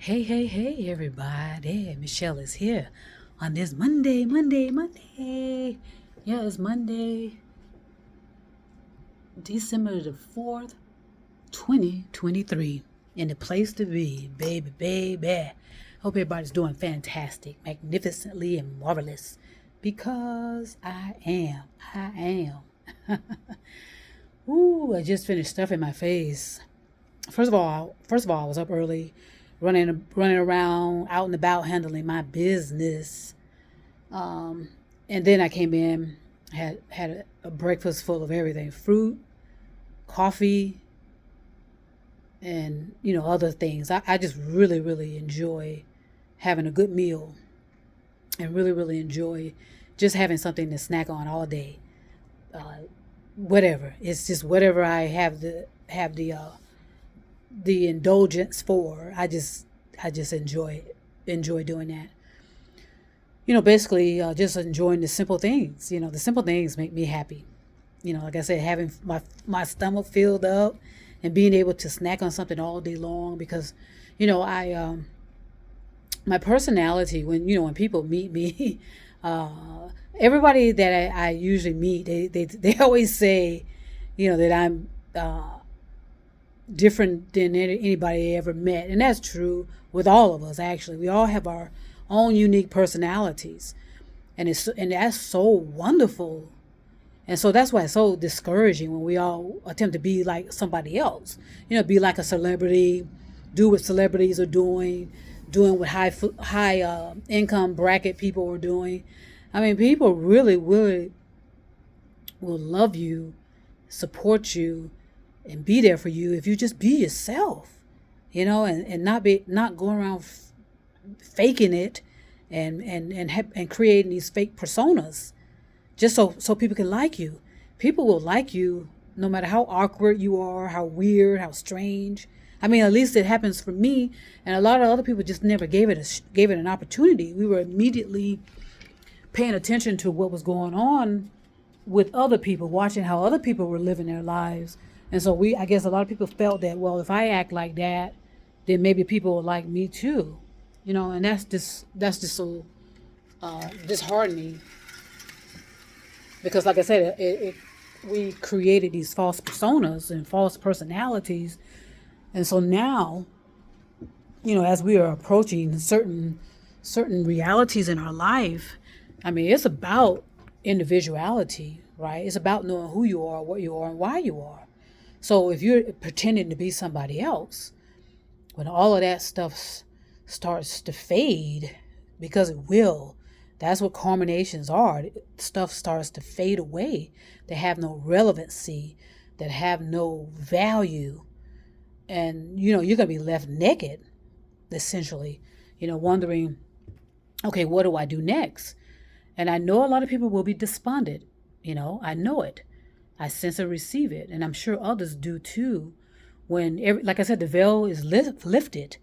Hey, hey, hey, everybody. Michelle is here on this Monday. Yeah, it's Monday, December the 4th, 2023. And the place to be, baby. Hope everybody's doing fantastic, magnificently, and marvelous. Because I am. Ooh, I just finished stuffing my face. First of all, I was up early, running around, out and about, handling my business. And then I came in, had a breakfast full of everything: fruit, coffee, and other things. I just really enjoy having a good meal, and really enjoy just having something to snack on all day. Whatever, it's just whatever I have the indulgence for. I just enjoy doing that. Basically, just enjoying the simple things. The simple things make me happy. Like I said, having my stomach filled up and being able to snack on something all day long, because I my personality, when people meet me, everybody that I usually meet, they always say, that I'm different than anybody they ever met. And that's true with all of us. Actually, we all have our own unique personalities, and that's so wonderful. And so that's why it's so discouraging when we all attempt to be like somebody else. Be like a celebrity, do what celebrities are doing what high income bracket people are doing. I mean, people really will love you, support you, and be there for you if you just be yourself, and not go around faking it, and creating these fake personas just so people can like you. People will like you no matter how awkward you are, how weird, how strange. I mean, at least it happens for me, and a lot of other people just never gave it an opportunity. We were immediately paying attention to what was going on with other people, watching how other people were living their lives. And so I guess a lot of people felt that, well, if I act like that, then maybe people will like me too, and that's just so disheartening, because, like I said, we created these false personas and false personalities, and so now, as we are approaching certain realities in our life, I mean, it's about individuality, right? It's about knowing who you are, what you are, and why you are. So if you're pretending to be somebody else, when all of that stuff starts to fade, because it will, that's what culminations are. Stuff starts to fade away. They have no relevancy, that have no value. And, you're going to be left naked, essentially, wondering, okay, what do I do next? And I know a lot of people will be despondent. I know it. I sense and receive it. And I'm sure others do too. Like I said, the veil is lifted,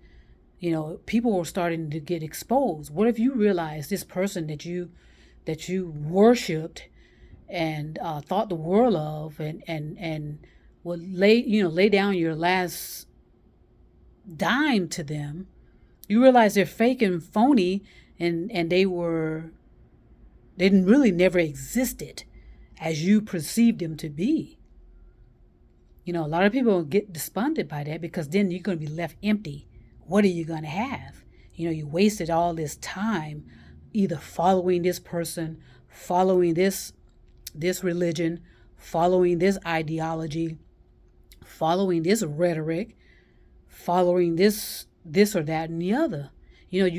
people are starting to get exposed. What if you realize this person that you worshipped and thought the world of, and would lay down your last dime to them? You realize they're fake and phony, and they didn't really never existed as you perceived them to be. A lot of people get despondent by that, because then you're going to be left empty. What are you going to have? You wasted all this time either following this person, following this religion, following this ideology, following this rhetoric, following this or that and the other. Your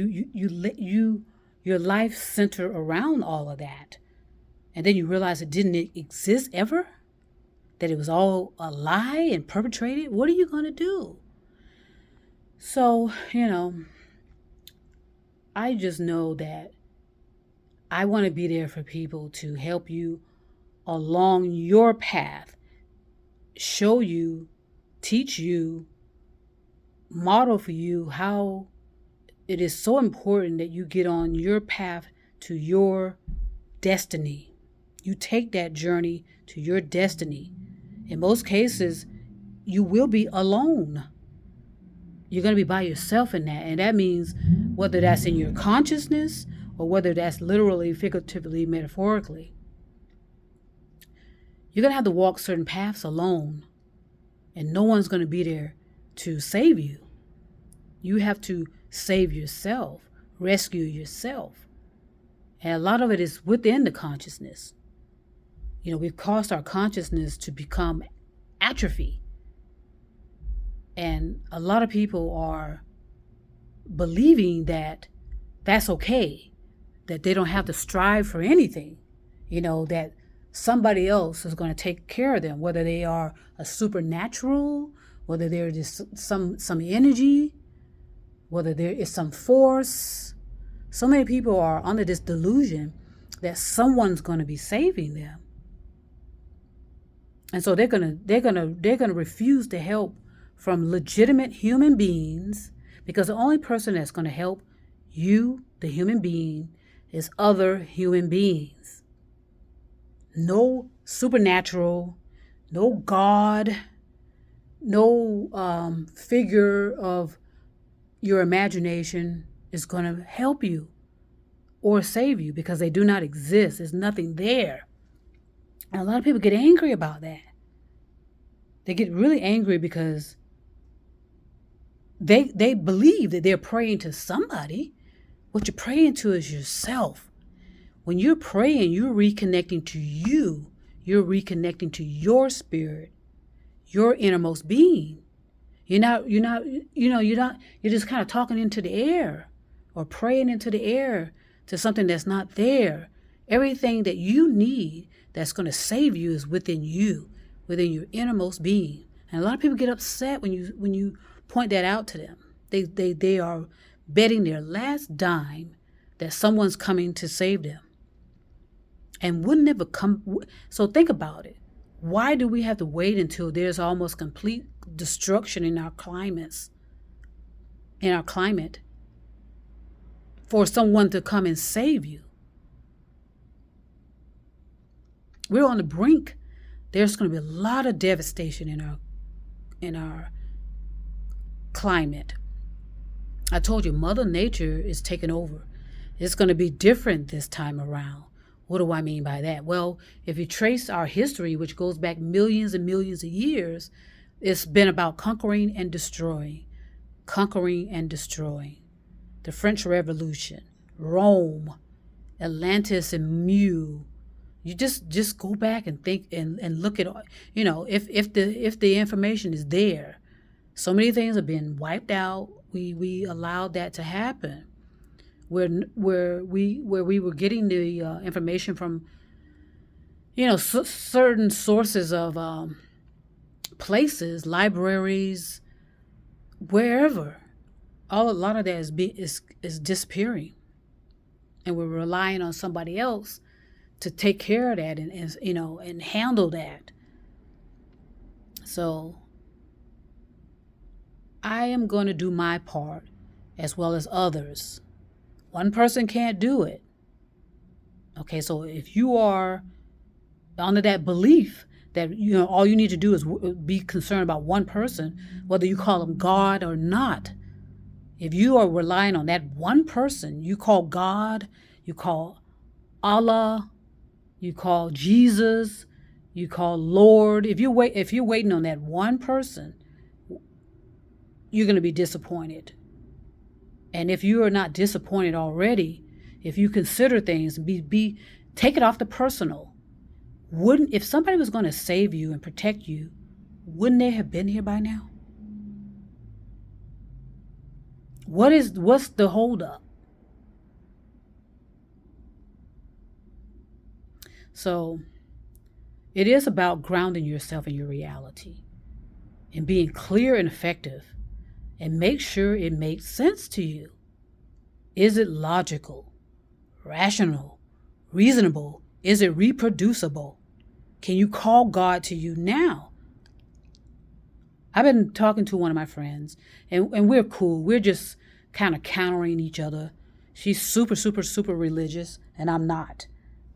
life center around all of that, and then you realize it didn't exist ever, that it was all a lie and perpetrated. What are you going to do? So, I just know that I want to be there for people to help you along your path, show you, teach you, model for you how it is so important that you get on your path to your destiny. You take that journey to your destiny. In most cases, you will be alone. You're going to be by yourself in that. And that means whether that's in your consciousness or whether that's literally, figuratively, metaphorically, you're going to have to walk certain paths alone. And no one's going to be there to save you. You have to save yourself, rescue yourself. And a lot of it is within the consciousness. We've caused our consciousness to become atrophy. And a lot of people are believing that that's okay, that they don't have to strive for anything, that somebody else is going to take care of them, whether they are a supernatural, whether they're just some energy, whether there is some force. So many people are under this delusion that someone's going to be saving them. And so they're gonna refuse to help from legitimate human beings, because the only person that's going to help you, the human being, is other human beings. No supernatural, no God, no figure of your imagination is going to help you or save you, because they do not exist. There's nothing there. And a lot of people get angry about that. They get really angry because they believe that they're praying to somebody. What you're praying to is yourself. When you're praying, you're reconnecting to you. You're reconnecting to your spirit, your innermost being. You're just kind of talking into the air or praying into the air to something that's not there. Everything that you need that's going to save you is within you, within your innermost being. And a lot of people get upset when you point that out to them. They are betting their last dime that someone's coming to save them, and would never come. So think about it. Why do we have to wait until there's almost complete destruction in our climate, for someone to come and save you? We're on the brink. There's going to be a lot of devastation in our climate. I told you, Mother Nature is taking over. It's going to be different this time around. What do I mean by that? Well, if you trace our history, which goes back millions and millions of years, it's been about conquering and destroying. Conquering and destroying. The French Revolution, Rome, Atlantis and Mu. You just go back and think and look at, if the information is there. So many things have been wiped out. We allowed that to happen. Where we were getting the information from, certain sources of places, libraries, wherever. A lot of that is disappearing, and we're relying on somebody else to take care of that and handle that. So I am going to do my part as well as others. One person can't do it. Okay, so if you are under that belief that all you need to do is be concerned about one person, whether you call them God or not. If you are relying on that one person, you call God, you call Allah, you call Jesus, you call Lord. If you're waiting on that one person, you're going to be disappointed. And if you are not disappointed already, if you consider things, take it off the personal. If somebody was going to save you and protect you, wouldn't they have been here by now? What's the holdup? So it is about grounding yourself in your reality and being clear and effective, and make sure it makes sense to you. Is it logical, rational, reasonable? Is it reproducible? Can you call God to you now? I've been talking to one of my friends, and we're cool. We're just kind of countering each other. She's super, super, super religious, and I'm not.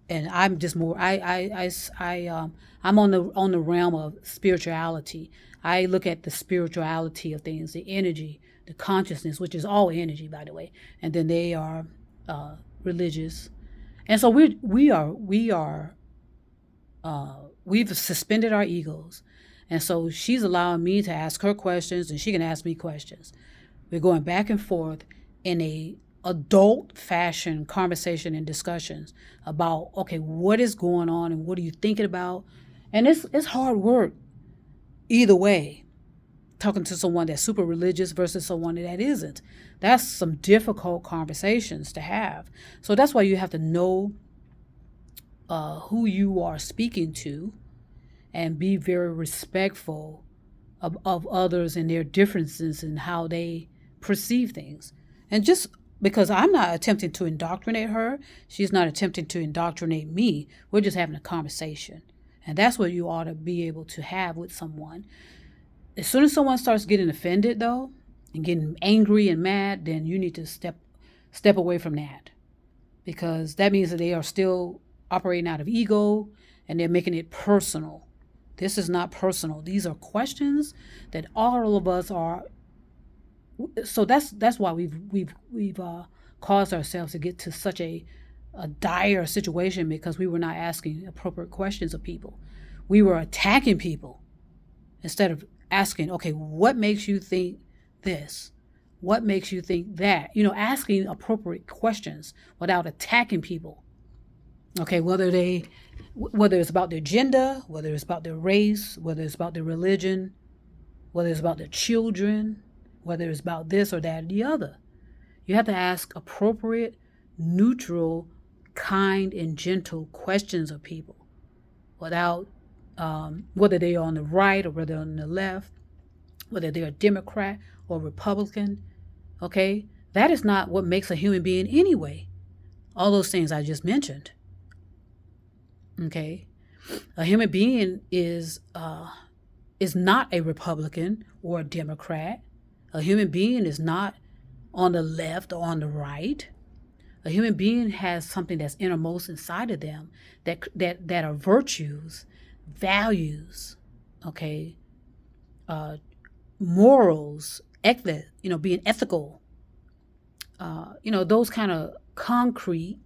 And I'm just more. I'm on the realm of spirituality. I look at the spirituality of things, the energy the consciousness, which is all energy, by the way, and then they are religious, and so we've suspended our egos, and so she's allowing me to ask her questions, and she can ask me questions. We're going back and forth in a adult fashion conversation and discussions about, okay, what is going on and what are you thinking about? And it's hard work either way, talking to someone that's super religious versus someone that isn't. That's some difficult conversations to have. So that's why you have to know who you are speaking to and be very respectful of others and their differences and how they perceive things. And just because I'm not attempting to indoctrinate her, she's not attempting to indoctrinate me. We're just having a conversation. And that's what you ought to be able to have with someone. As soon as someone starts getting offended, though, and getting angry and mad, then you need to step away from that. Because that means that they are still operating out of ego and they're making it personal. This is not personal. These are questions that all of us are. So that's why we've caused ourselves to get to such a dire situation, because we were not asking appropriate questions of people. We were attacking people instead of asking, okay, what makes you think this? What makes you think that? Asking appropriate questions without attacking people. Okay, whether it's about their gender, whether it's about their race, whether it's about their religion, whether it's about their children, whether it's about this or that or the other. You have to ask appropriate, neutral, kind, and gentle questions of people without, whether they are on the right or whether they're on the left, whether they're a Democrat or Republican, okay? That is not what makes a human being anyway. All those things I just mentioned, okay? A human being is not a Republican or a Democrat. A human being is not on the left or on the right. A human being has something that's innermost inside of them that are virtues, values, okay, morals, being ethical, those kind of concrete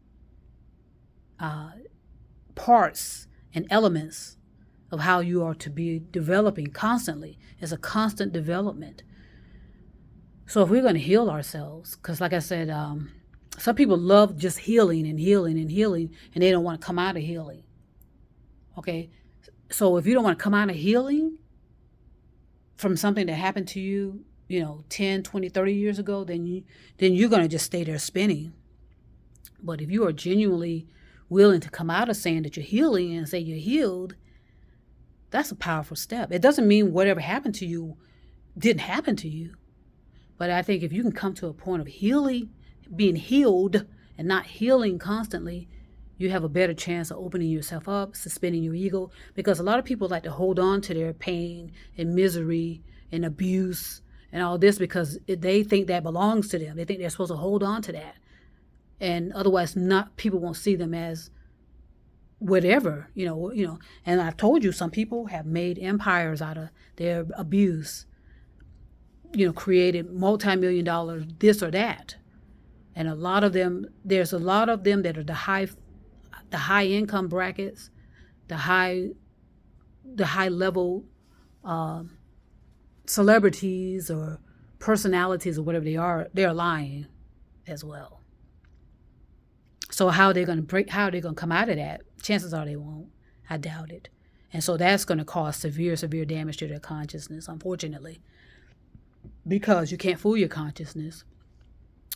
parts and elements of how you are to be developing constantly. It's a constant development. So if we're going to heal ourselves, because like I said, some people love just healing and healing and healing, and they don't want to come out of healing. Okay? So if you don't want to come out of healing from something that happened to you, 10, 20, 30 years ago, then you're going to just stay there spinning. But if you are genuinely willing to come out of saying that you're healing and say you're healed, that's a powerful step. It doesn't mean whatever happened to you didn't happen to you. But I think if you can come to a point of healing, being healed and not healing constantly, you have a better chance of opening yourself up, suspending your ego. Because a lot of people like to hold on to their pain and misery and abuse and all this because they think that belongs to them. They think they're supposed to hold on to that. And otherwise people won't see them as whatever, And I've told you, some people have made empires out of their abuse. Created multi-million-dollar this or that. And there's a lot of them that are the high income brackets, the high level celebrities or personalities or whatever they are. They're lying as well. So how are they going to come out of that? Chances are they won't. I doubt it. And so that's going to cause severe damage to their consciousness, unfortunately. Because you can't fool your consciousness.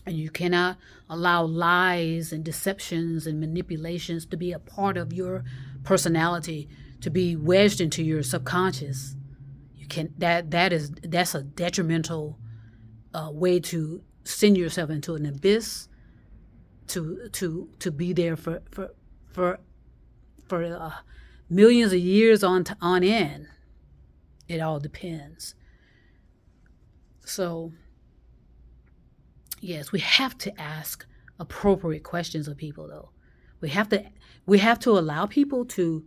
And you cannot allow lies and deceptions and manipulations to be a part of your personality, to be wedged into your subconscious. You can that's a detrimental way to send yourself into an abyss, to be there for millions of years on end. It all depends. So, yes, we have to ask appropriate questions of people, though. We have to allow people to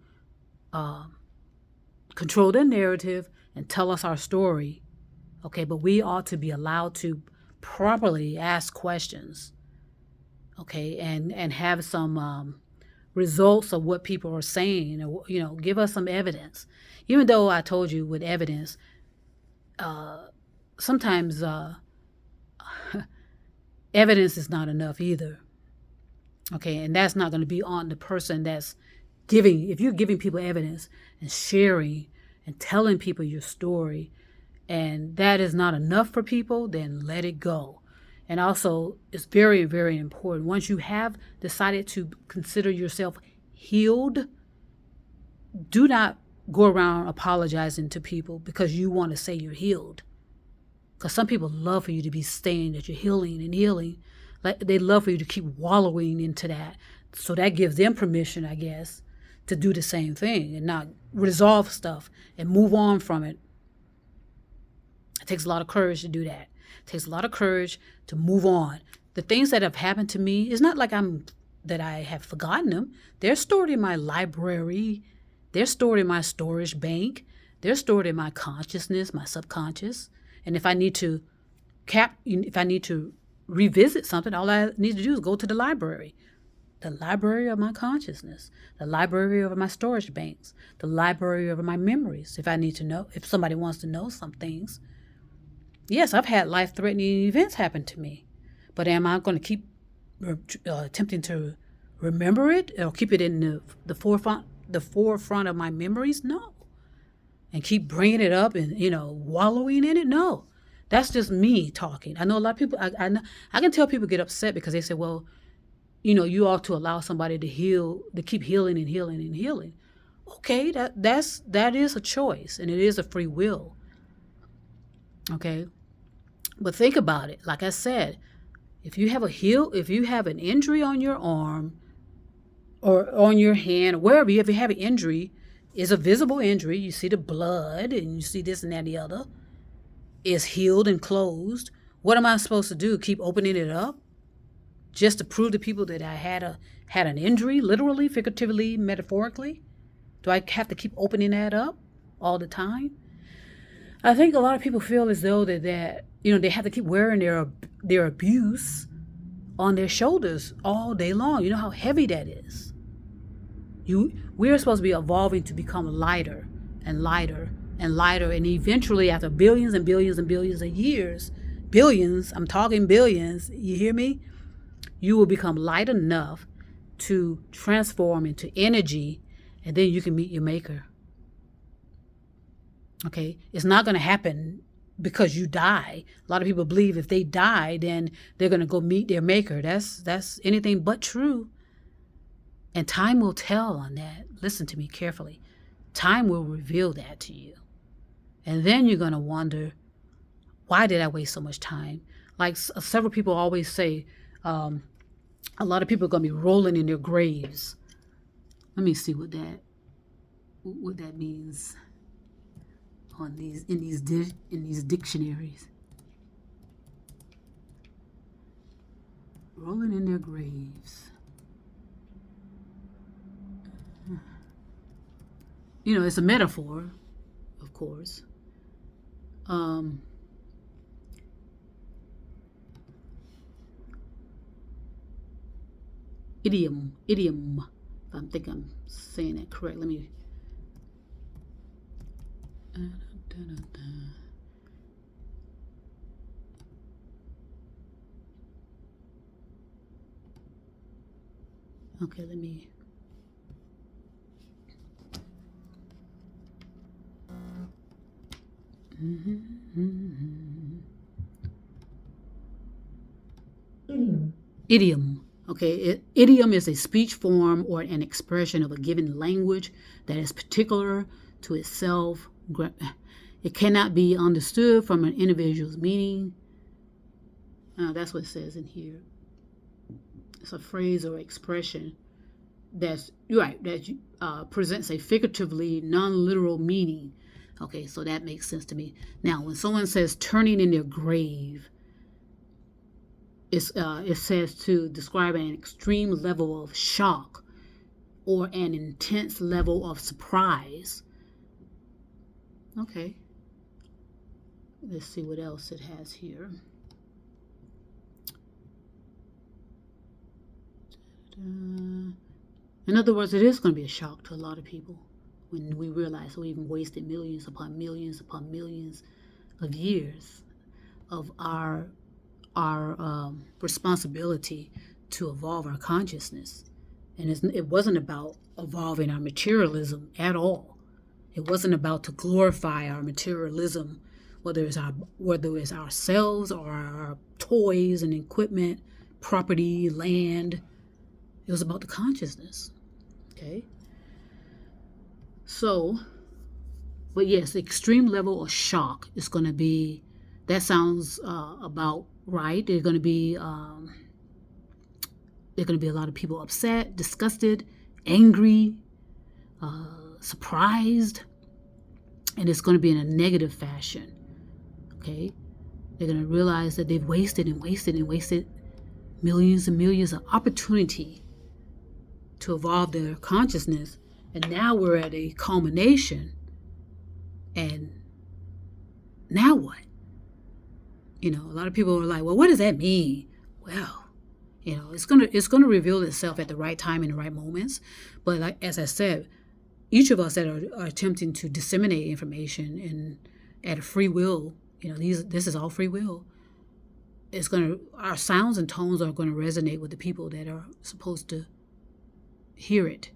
control their narrative and tell us our story, Okay, but we ought to be allowed to properly ask questions. Okay, and have some results of what people are saying, or give us some evidence. Even though I told you with evidence, sometimes evidence is not enough either. Okay, and that's not going to be on the person that's giving. If you're giving people evidence and sharing and telling people your story, and that is not enough for people, then let it go. And also, it's very, very important. Once you have decided to consider yourself healed, do not go around apologizing to people because you want to say you're healed. Because some people love for you to be saying that you're healing and healing. Like they love for you to keep wallowing into that. So that gives them permission, I guess, to do the same thing and not resolve stuff and move on from it. It takes a lot of courage to do that. It takes a lot of courage to move on. The things that have happened to me, it's not like that I have forgotten them. They're stored in my library. They're stored in my storage bank. They're stored in my consciousness, my subconscious. And if I need to revisit something, all I need to do is go to the library of my consciousness, the library of my storage banks, the library of my memories. If somebody wants to know some things. Yes, I've had life-threatening events happen to me, but am I going to keep attempting to remember it or keep it in the forefront of my memories? No. And keep bringing it up and, wallowing in it? No. That's just me talking. I know a lot of people, I can tell people get upset because they say, well, you ought to allow somebody to heal, to keep healing and healing and healing. Okay, that is a choice and it is a free will. Okay. But think about it. Like I said, if you have an injury on your arm or on your hand, or wherever, if you have an injury, is a visible injury. You see the blood and you see this and that and the other. Is healed and closed. What am I supposed to do? Keep opening it up? Just to prove to people that I had an injury, literally, figuratively, metaphorically? Do I have to keep opening that up all the time? I think a lot of people feel as though that they have to keep wearing their abuse on their shoulders all day long. You know how heavy that is. We're supposed to be evolving to become lighter and lighter and lighter, and eventually, after billions and billions and billions of years, I'm talking billions, you hear me? You will become light enough to transform into energy, and then you can meet your maker. Okay? It's not going to happen because you die. A lot of people believe if they die, then they're going to go meet their maker. That's anything but true. And time will tell on that. Listen to me carefully. Time will reveal that to you. And then you're going to wonder, why did I waste so much time? Like several people always say, a lot of people are going to be rolling in their graves. Let me see what that means in these dictionaries. Rolling in their graves. It's a metaphor, of course. Idiom. If I think I'm saying that correct, let me. Okay, let me. Idiom. Okay, idiom is a speech form or an expression of a given language that is particular to itself. It cannot be understood from an individual's meaning. That's what it says in here. It's a phrase or expression that presents a figuratively non-literal meaning. Okay, so that makes sense to me. Now, when someone says turning in their grave, it says to describe an extreme level of shock or an intense level of surprise. Okay. let's see what else it has here. In other words, it is going to be a shock to a lot of people when we realize we even wasted millions upon millions upon millions of years of our responsibility to evolve our consciousness. And it wasn't about evolving our materialism at all. It wasn't about to glorify our materialism, whether it's ourselves or our toys and equipment, property, land. It was about the consciousness. Okay. So, but yes, the extreme level of shock is going to be. That sounds about right. There's going to be a lot of people upset, disgusted, angry, surprised, and it's going to be in a negative fashion. Okay, they're going to realize that they've wasted and wasted and wasted millions and millions of opportunity to evolve their consciousness, and now we're at a culmination. And now what? A lot of people are like, well, what does that mean? Well, it's gonna reveal itself at the right time in the right moments. But like, as I said, each of us that are attempting to disseminate information and at a free will, this is all free will. Our sounds and tones are going to resonate with the people that are supposed to hear it,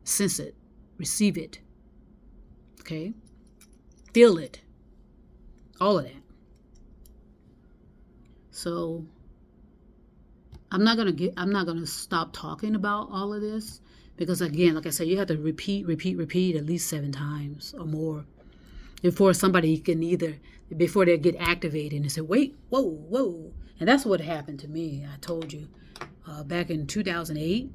sense it, receive it. Okay, feel it, all of that. So I'm not gonna stop talking about all of this, because again, like I said, you have to repeat at least 7 times or more before somebody before they get activated and say, wait, whoa. And that's what happened to me. I told you back in 2008.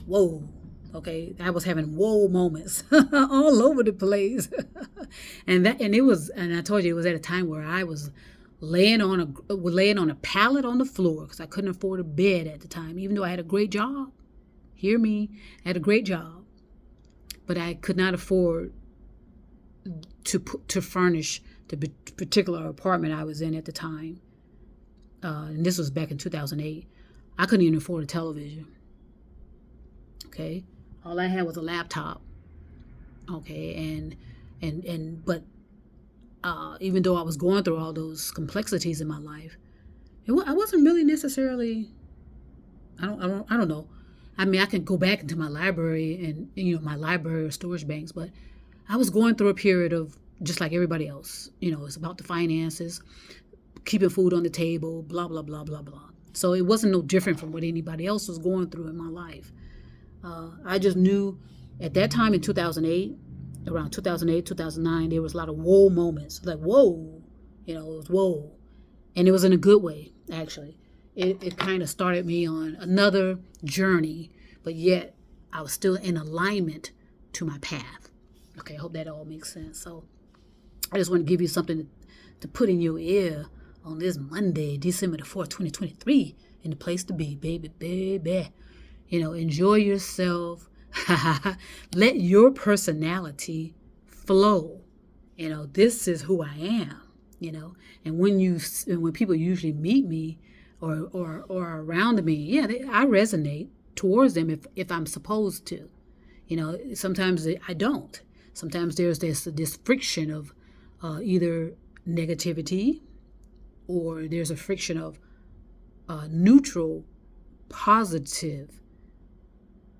Whoa. Okay, I was having whoa moments all over the place, and I told you it was at a time where I was laying on a pallet on the floor because I couldn't afford a bed at the time, even though I had a great job. Hear me, I had a great job, but I could not afford to furnish the particular apartment I was in at the time. And this was back in 2008. I couldn't even afford a television. Okay, all I had was a laptop. Okay, but even though I was going through all those complexities in my life, I wasn't really necessarily. I don't know. I mean, I can go back into my library and my library or storage banks, but I was going through a period of just like everybody else. It's about the finances, keeping food on the table, blah blah blah blah blah. So it wasn't no different from what anybody else was going through in my life. I just knew at that time in 2008, around 2008, 2009, there was a lot of whoa moments. Like, whoa, it was whoa. And it was in a good way, actually. It kind of started me on another journey, but yet I was still in alignment to my path. Okay, I hope that all makes sense. So I just want to give you something to put in your ear on this Monday, December the 4th, 2023, in the place to be, baby. Enjoy yourself. Let your personality flow. This is who I am. And when people usually meet me or are around me, I resonate towards them if I'm supposed to. Sometimes I don't. Sometimes there's this friction of either negativity, or there's a friction of neutral, positive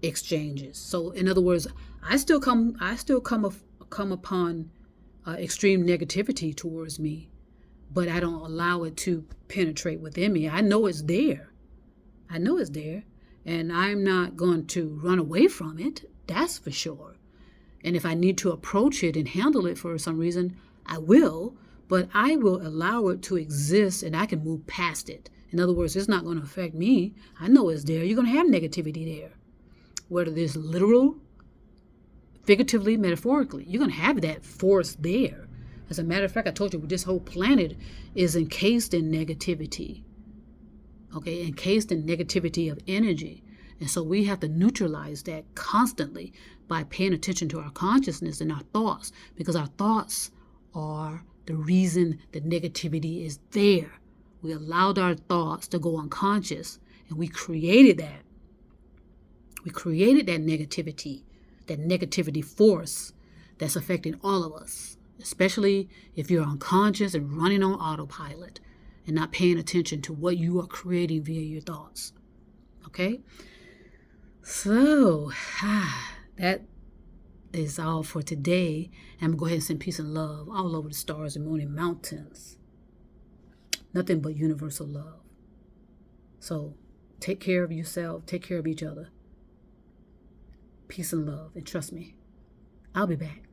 exchanges. So in other words, I still come upon extreme negativity towards me, but I don't allow it to penetrate within me. I know it's there, and I'm not going to run away from it. That's for sure. And if I need to approach it and handle it for some reason, I will, but I will allow it to exist, and I can move past it. In other words, it's not going to affect me. I know it's there. You're going to have negativity there. Whether it's literal, figuratively, metaphorically, you're going to have that force there. As a matter of fact, I told you this whole planet is encased in negativity. Okay, encased in negativity of energy. And so we have to neutralize that constantly by paying attention to our consciousness and our thoughts, because our thoughts are the reason the negativity is there. We allowed our thoughts to go unconscious, and we created that. We created that negativity force that's affecting all of us, especially if you're unconscious and running on autopilot and not paying attention to what you are creating via your thoughts. Okay? So, that is all for today. I'm going to go ahead and send peace and love all over the stars and moon and mountains. Nothing but universal love. So, take care of yourself. Take care of each other. Peace and love. And trust me, I'll be back.